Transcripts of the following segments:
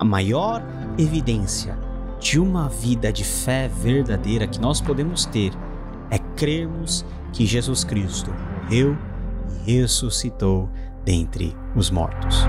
A maior evidência de uma vida de fé verdadeira que nós podemos ter é crermos que Jesus Cristo morreu e ressuscitou dentre os mortos.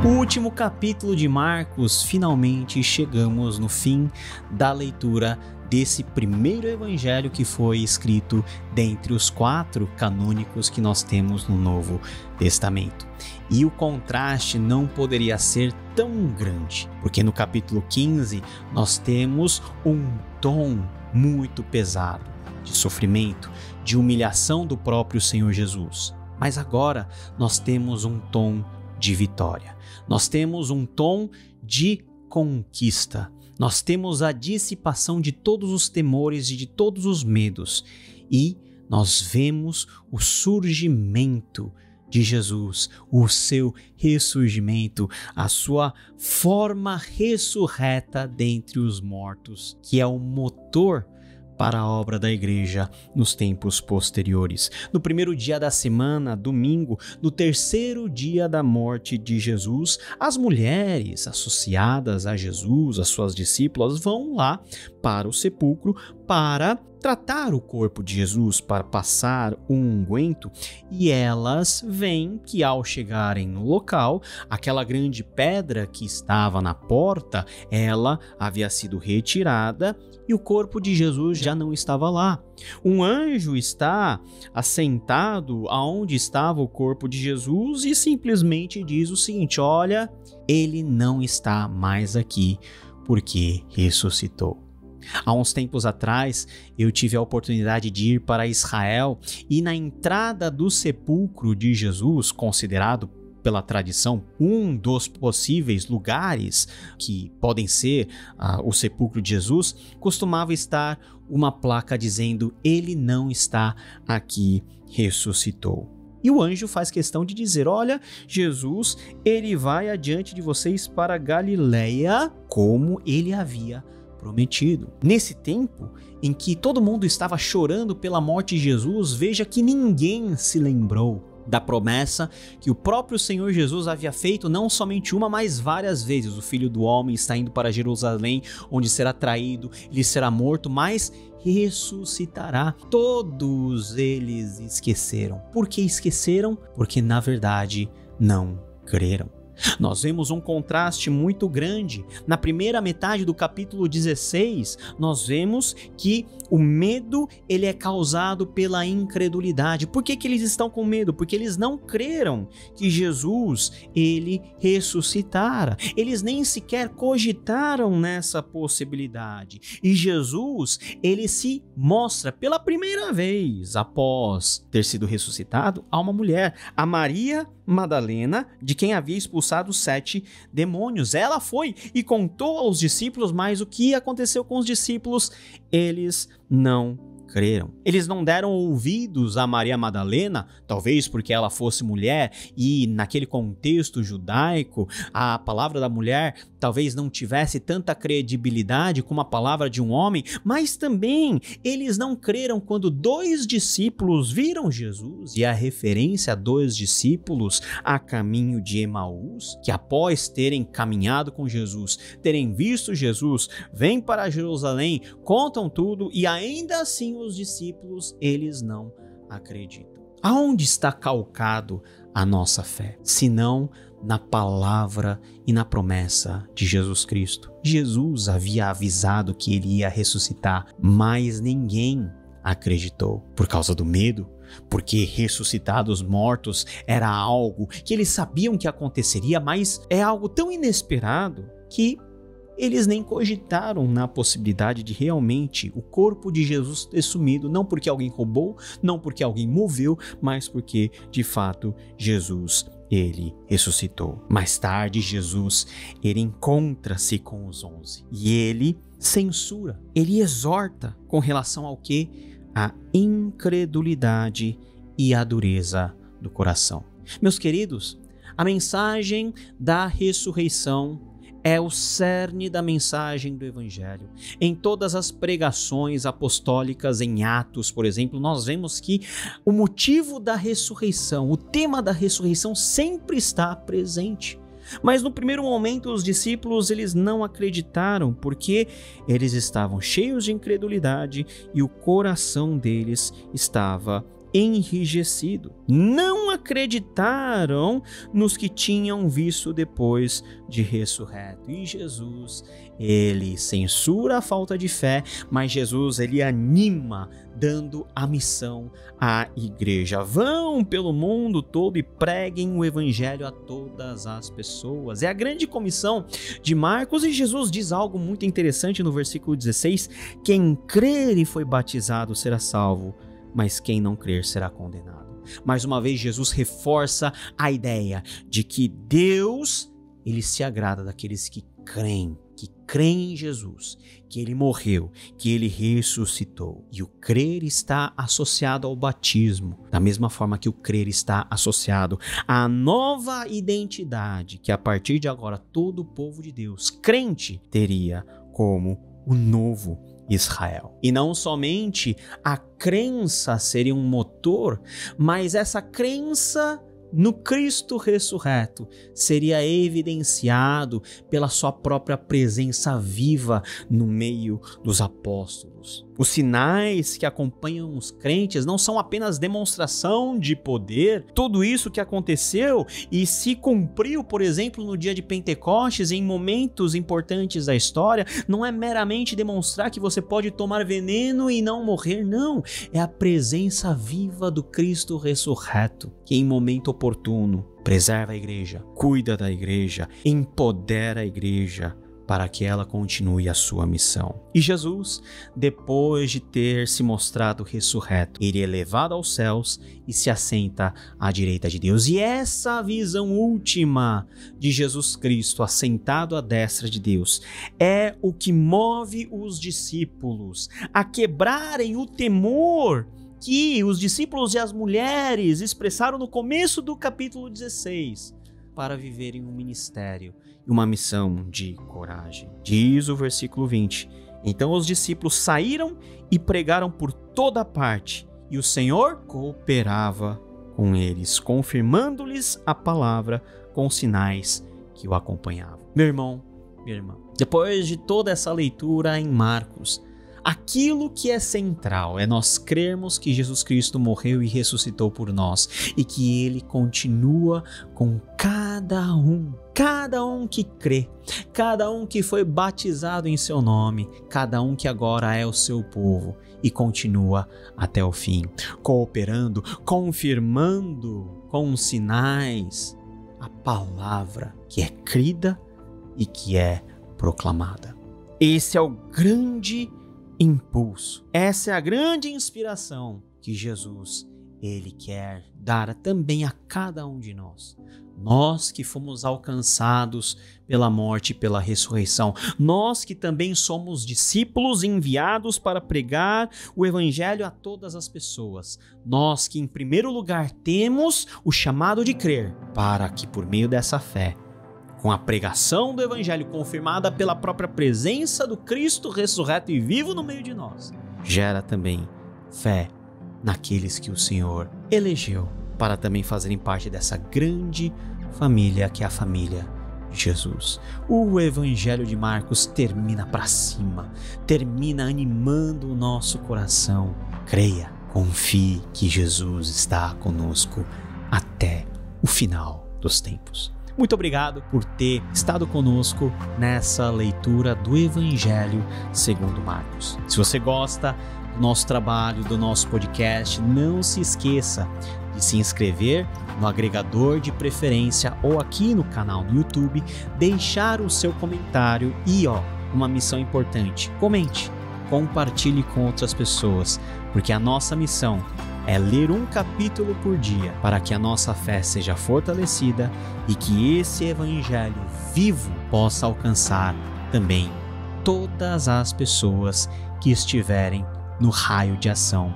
No último capítulo de Marcos, finalmente chegamos no fim da leitura desse primeiro evangelho que foi escrito dentre os 4 canônicos que nós temos no Novo Testamento. E o contraste não poderia ser tão grande, porque no capítulo 15 nós temos um tom muito pesado de sofrimento, de humilhação do próprio Senhor Jesus. Mas agora nós temos um tom de vitória. Nós temos um tom de conquista. Nós temos a dissipação de todos os temores e de todos os medos. E nós vemos o surgimento de Jesus, o seu ressurgimento, a sua forma ressurreta dentre os mortos, que é o motor para a obra da igreja nos tempos posteriores. No primeiro dia da semana, domingo, no terceiro dia da morte de Jesus, as mulheres associadas a Jesus, as suas discípulas, vão lá para o sepulcro para tratar o corpo de Jesus, para passar um unguento, e elas veem que ao chegarem no local, aquela grande pedra que estava na porta, ela havia sido retirada e o corpo de Jesus já não estava lá. Um anjo está assentado aonde estava o corpo de Jesus e simplesmente diz o seguinte: olha, ele não está mais aqui porque ressuscitou. Há uns tempos atrás, eu tive a oportunidade de ir para Israel e na entrada do sepulcro de Jesus, considerado pela tradição um dos possíveis lugares que podem ser o sepulcro de Jesus, costumava estar uma placa dizendo: ele não está aqui, ressuscitou. E o anjo faz questão de dizer: olha, Jesus, ele vai adiante de vocês para Galileia, como ele havia prometido. Nesse tempo em que todo mundo estava chorando pela morte de Jesus, veja que ninguém se lembrou da promessa que o próprio Senhor Jesus havia feito não somente uma, mas várias vezes. O Filho do Homem está indo para Jerusalém, onde será traído, ele será morto, mas ressuscitará. Todos eles esqueceram. Por que esqueceram? Porque na verdade não creram. Nós vemos um contraste muito grande. Na primeira metade do capítulo 16, nós vemos que o medo ele é causado pela incredulidade. Por que eles estão com medo? Porque eles não creram que Jesus ele ressuscitara. Eles nem sequer cogitaram nessa possibilidade. E Jesus ele se mostra pela primeira vez após ter sido ressuscitado a uma mulher, a Maria Madalena, de quem havia expulsado 7 demônios. Ela foi e contou aos discípulos, mas o que aconteceu com os discípulos? Eles não creram. Eles não deram ouvidos a Maria Madalena, talvez porque ela fosse mulher e naquele contexto judaico a palavra da mulher talvez não tivesse tanta credibilidade como a palavra de um homem, mas também eles não creram quando 2 discípulos viram Jesus, e a referência a 2 discípulos a caminho de Emaús, que após terem caminhado com Jesus, terem visto Jesus, vêm para Jerusalém, contam tudo e ainda assim os discípulos, eles não acreditam. Aonde está calcado a nossa fé? Senão na palavra e na promessa de Jesus Cristo. Jesus havia avisado que ele ia ressuscitar, mas ninguém acreditou por causa do medo, porque ressuscitar dos mortos era algo que eles sabiam que aconteceria, mas é algo tão inesperado que eles nem cogitaram na possibilidade de realmente o corpo de Jesus ter sumido, não porque alguém roubou, não porque alguém moveu, mas porque de fato Jesus ele ressuscitou. Mais tarde Jesus ele encontra-se com os 11 e ele censura, ele exorta com relação ao que? A incredulidade e a dureza do coração. Meus queridos, a mensagem da ressurreição é o cerne da mensagem do Evangelho. Em todas as pregações apostólicas, em Atos, por exemplo, nós vemos que o motivo da ressurreição, o tema da ressurreição sempre está presente. Mas no primeiro momento os discípulos eles não acreditaram porque eles estavam cheios de incredulidade e o coração deles estava enrijecido. Não acreditaram nos que tinham visto depois de ressurreto. E Jesus, ele censura a falta de fé, mas Jesus, ele anima, dando a missão à igreja. Vão pelo mundo todo e preguem o evangelho a todas as pessoas. É a grande comissão de Marcos, e Jesus diz algo muito interessante no versículo 16: quem crer e foi batizado será salvo, mas quem não crer será condenado. Mais uma vez, Jesus reforça a ideia de que Deus, ele se agrada daqueles que creem em Jesus, que ele morreu, que ele ressuscitou. E o crer está associado ao batismo, da mesma forma que o crer está associado à nova identidade que a partir de agora todo o povo de Deus, crente, teria como o novo Israel. E não somente a crença seria um motor, mas essa crença no Cristo ressurreto seria evidenciado pela sua própria presença viva no meio dos apóstolos. Os sinais que acompanham os crentes não são apenas demonstração de poder. Tudo isso que aconteceu e se cumpriu, por exemplo, no dia de Pentecostes, em momentos importantes da história, não é meramente demonstrar que você pode tomar veneno e não morrer, não. É a presença viva do Cristo ressurreto, que em momento oportuno preserva a igreja, cuida da igreja, empodera a igreja, para que ela continue a sua missão. E Jesus, depois de ter se mostrado ressurreto, ele é levado aos céus e se assenta à direita de Deus. E essa visão última de Jesus Cristo, assentado à destra de Deus, é o que move os discípulos a quebrarem o temor que os discípulos e as mulheres expressaram no começo do capítulo 16, para viverem um ministério e uma missão de coragem. Diz o versículo 20: então os discípulos saíram e pregaram por toda parte, e o Senhor cooperava com eles, confirmando-lhes a palavra com sinais que o acompanhavam. Meu irmão, minha irmã, depois de toda essa leitura em Marcos, aquilo que é central é nós crermos que Jesus Cristo morreu e ressuscitou por nós e que ele continua com cada um que crê, cada um que foi batizado em seu nome, cada um que agora é o seu povo e continua até o fim, cooperando, confirmando com sinais a palavra que é crida e que é proclamada. Esse é o grande impulso. Essa é a grande inspiração que Jesus, ele quer dar também a cada um de nós. Nós que fomos alcançados pela morte e pela ressurreição. Nós que também somos discípulos enviados para pregar o evangelho a todas as pessoas. Nós que em primeiro lugar temos o chamado de crer, para que por meio dessa fé, com a pregação do evangelho confirmada pela própria presença do Cristo ressurreto e vivo no meio de nós, gera também fé naqueles que o Senhor elegeu para também fazerem parte dessa grande família que é a família de Jesus. O evangelho de Marcos termina para cima, termina animando o nosso coração. Creia, confie que Jesus está conosco até o final dos tempos. Muito obrigado por ter estado conosco nessa leitura do Evangelho segundo Marcos. Se você gosta do nosso trabalho, do nosso podcast, não se esqueça de se inscrever no agregador de preferência ou aqui no canal no YouTube, deixar o seu comentário e, uma missão importante, comente, compartilhe com outras pessoas, porque a nossa missão é ler um capítulo por dia para que a nossa fé seja fortalecida e que esse evangelho vivo possa alcançar também todas as pessoas que estiverem no raio de ação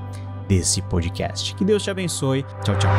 desse podcast. Que Deus te abençoe. Tchau, tchau.